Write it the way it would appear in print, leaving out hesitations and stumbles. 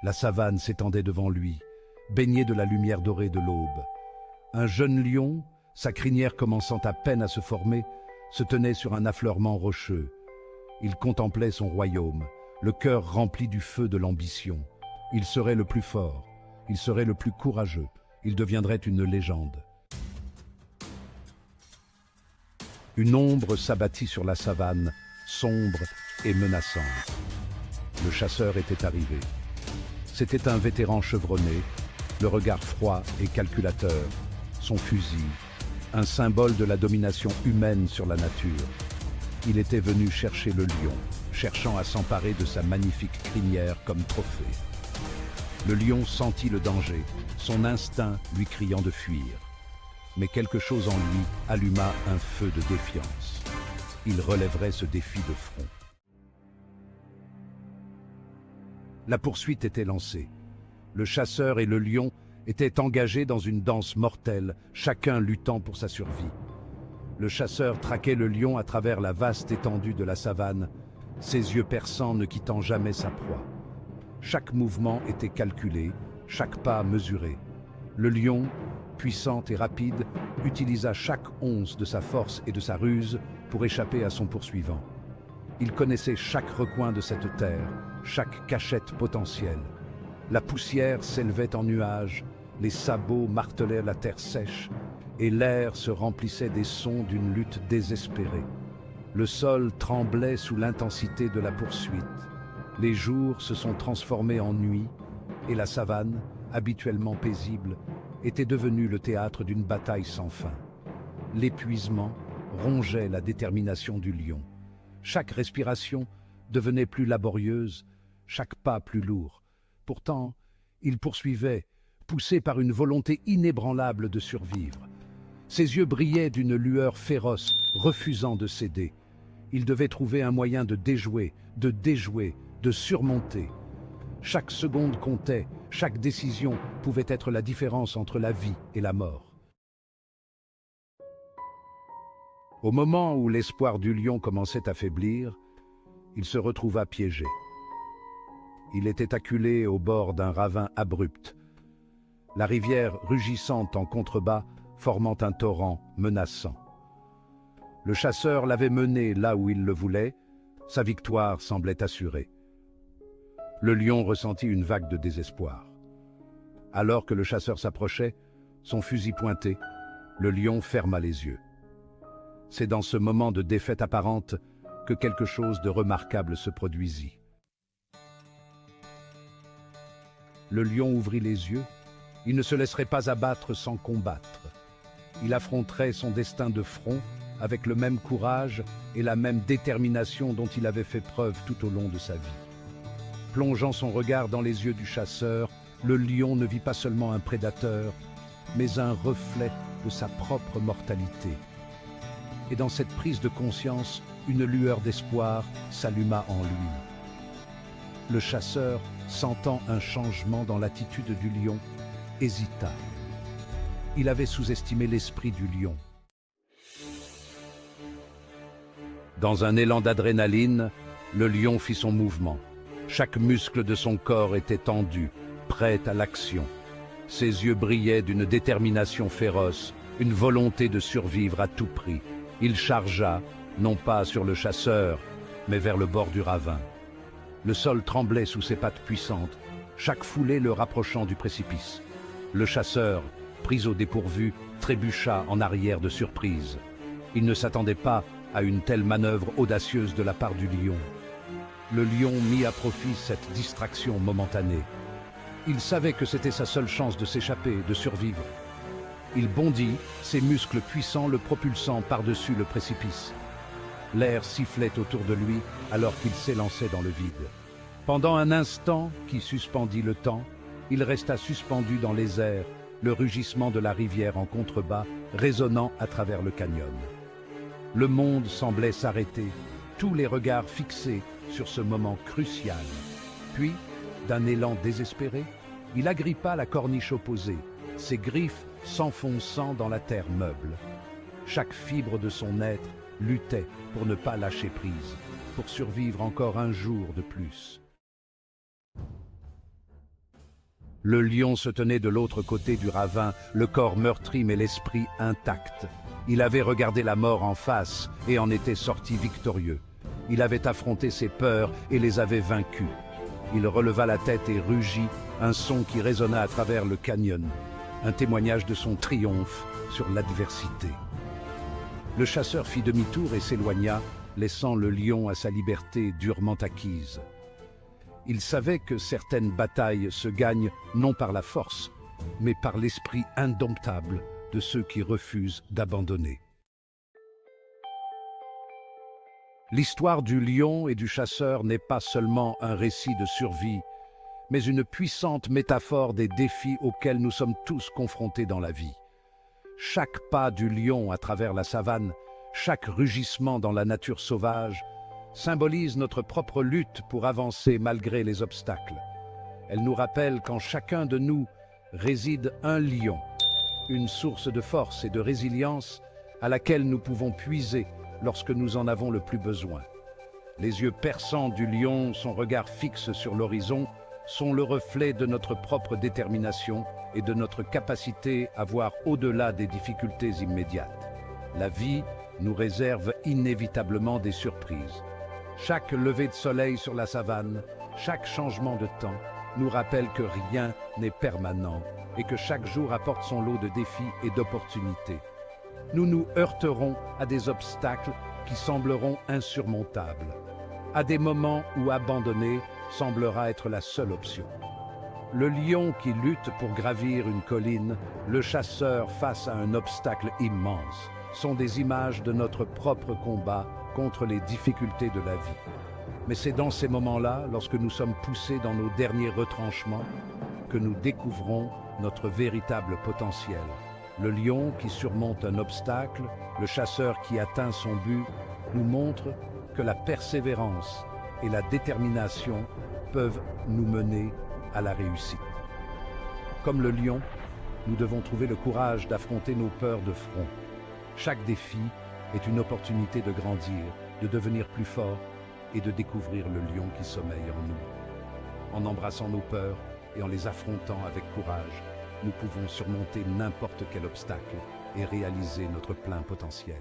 La savane s'étendait devant lui, baignée de la lumière dorée de l'aube. Un jeune lion, sa crinière commençant à peine à se former, se tenait sur un affleurement rocheux. Il contemplait son royaume, le cœur rempli du feu de l'ambition. Il serait le plus fort, il serait le plus courageux, il deviendrait une légende. Une ombre s'abattit sur la savane, sombre et menaçante. Le chasseur était arrivé. C'était un vétéran chevronné, le regard froid et calculateur, son fusil, un symbole de la domination humaine sur la nature. Il était venu chercher le lion, cherchant à s'emparer de sa magnifique crinière comme trophée. Le lion sentit le danger, son instinct lui criant de fuir. Mais quelque chose en lui alluma un feu de défiance. Il relèverait ce défi de front. La poursuite était lancée. Le chasseur et le lion étaient engagés dans une danse mortelle, chacun luttant pour sa survie. Le chasseur traquait le lion à travers la vaste étendue de la savane, ses yeux perçants ne quittant jamais sa proie. Chaque mouvement était calculé, chaque pas mesuré. Le lion, puissant et rapide, utilisa chaque once de sa force et de sa ruse pour échapper à son poursuivant. Il connaissait chaque recoin de cette terre, chaque cachette potentielle. La poussière s'élevait en nuages, les sabots martelaient la terre sèche, et l'air se remplissait des sons d'une lutte désespérée. Le sol tremblait sous l'intensité de la poursuite. Les jours se sont transformés en nuit, et la savane, habituellement paisible, était devenue le théâtre d'une bataille sans fin. L'épuisement rongeait la détermination du lion. Chaque respiration devenait plus laborieuse, chaque pas plus lourd. Pourtant, il poursuivait, poussé par une volonté inébranlable de survivre. Ses yeux brillaient d'une lueur féroce, refusant de céder. Il devait trouver un moyen de déjouer, de surmonter. Chaque seconde comptait, chaque décision pouvait être la différence entre la vie et la mort. Au moment où l'espoir du lion commençait à faiblir, il se retrouva piégé. Il était acculé au bord d'un ravin abrupt, la rivière rugissante en contrebas, formant un torrent menaçant. Le chasseur l'avait mené là où il le voulait, sa victoire semblait assurée. Le lion ressentit une vague de désespoir. Alors que le chasseur s'approchait, son fusil pointé, le lion ferma les yeux. C'est dans ce moment de défaite apparente que quelque chose de remarquable se produisit. Le lion ouvrit les yeux. Il ne se laisserait pas abattre sans combattre. Il affronterait son destin de front avec le même courage et la même détermination dont il avait fait preuve tout au long de sa vie. Plongeant son regard dans les yeux du chasseur, le lion ne vit pas seulement un prédateur, mais un reflet de sa propre mortalité. Et dans cette prise de conscience, une lueur d'espoir s'alluma en lui. Le chasseur, sentant un changement dans l'attitude du lion, hésita. Il avait sous-estimé l'esprit du lion. Dans un élan d'adrénaline, le lion fit son mouvement. Chaque muscle de son corps était tendu, prêt à l'action. Ses yeux brillaient d'une détermination féroce, une volonté de survivre à tout prix. Il chargea, non pas sur le chasseur, mais vers le bord du ravin. Le sol tremblait sous ses pattes puissantes, chaque foulée le rapprochant du précipice. Le chasseur, pris au dépourvu, trébucha en arrière de surprise. Il ne s'attendait pas à une telle manœuvre audacieuse de la part du lion. Le lion mit à profit cette distraction momentanée. Il savait que c'était sa seule chance de s'échapper, de survivre. Il bondit, ses muscles puissants le propulsant par-dessus le précipice. L'air sifflait autour de lui alors qu'il s'élançait dans le vide. Pendant un instant qui suspendit le temps, il resta suspendu dans les airs, le rugissement de la rivière en contrebas résonnant à travers le canyon. Le monde semblait s'arrêter, tous les regards fixés sur ce moment crucial. Puis, d'un élan désespéré, il agrippa la corniche opposée, ses griffes s'enfonçant dans la terre meuble. Chaque fibre de son être luttait pour ne pas lâcher prise, pour survivre encore un jour de plus. Le lion se tenait de l'autre côté du ravin, le corps meurtri mais l'esprit intact. Il avait regardé la mort en face et en était sorti victorieux. Il avait affronté ses peurs et les avait vaincues. Il releva la tête et rugit, un son qui résonna à travers le canyon, un témoignage de son triomphe sur l'adversité. Le chasseur fit demi-tour et s'éloigna, laissant le lion à sa liberté durement acquise. Il savait que certaines batailles se gagnent non par la force, mais par l'esprit indomptable de ceux qui refusent d'abandonner. L'histoire du lion et du chasseur n'est pas seulement un récit de survie, mais une puissante métaphore des défis auxquels nous sommes tous confrontés dans la vie. Chaque pas du lion à travers la savane, chaque rugissement dans la nature sauvage, symbolise notre propre lutte pour avancer malgré les obstacles. Elle nous rappelle qu'en chacun de nous réside un lion, une source de force et de résilience à laquelle nous pouvons puiser lorsque nous en avons le plus besoin. Les yeux perçants du lion, son regard fixe sur l'horizon, sont le reflet de notre propre détermination et de notre capacité à voir au-delà des difficultés immédiates. La vie nous réserve inévitablement des surprises. Chaque lever de soleil sur la savane, chaque changement de temps, nous rappelle que rien n'est permanent et que chaque jour apporte son lot de défis et d'opportunités. Nous nous heurterons à des obstacles qui sembleront insurmontables, à des moments où abandonner semblera être la seule option. Le lion qui lutte pour gravir une colline, le chasseur face à un obstacle immense, sont des images de notre propre combat contre les difficultés de la vie. Mais c'est dans ces moments-là, lorsque nous sommes poussés dans nos derniers retranchements, que nous découvrons notre véritable potentiel. Le lion qui surmonte un obstacle, le chasseur qui atteint son but, nous montrent que la persévérance et la détermination peuvent nous mener à la réussite. Comme le lion, nous devons trouver le courage d'affronter nos peurs de front. Chaque défi est une opportunité de grandir, de devenir plus fort et de découvrir le lion qui sommeille en nous. En embrassant nos peurs et en les affrontant avec courage, nous pouvons surmonter n'importe quel obstacle et réaliser notre plein potentiel.